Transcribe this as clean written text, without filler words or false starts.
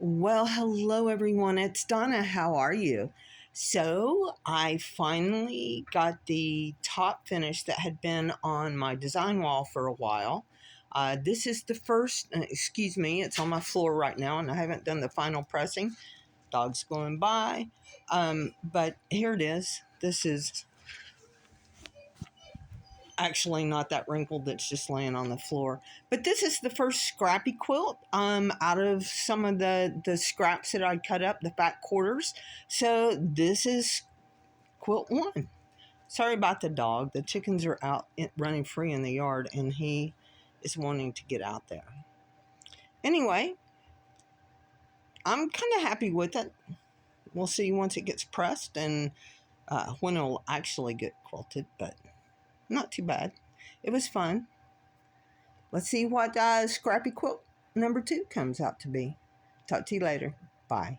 Well, hello everyone. It's Donna. How are you? So, I finally got the top finish that had been on my design wall for a while. This is the first, excuse me, it's on my floor right now and I haven't done the final pressing. Dog's going by. But here it is. This is actually not that wrinkled, that's just laying on the floor, but this is the first scrappy quilt out of some of the scraps that I cut up, the fat quarters. So this is quilt one. Sorry about the dog. The chickens are out running free in the yard and he is wanting to get out there. Anyway, I'm kind of happy with it. We'll see once it gets pressed and when it'll actually get quilted, but not too bad. It was fun. Let's see what Scrappy Quilt number 2 comes out to be. Talk to you later. Bye.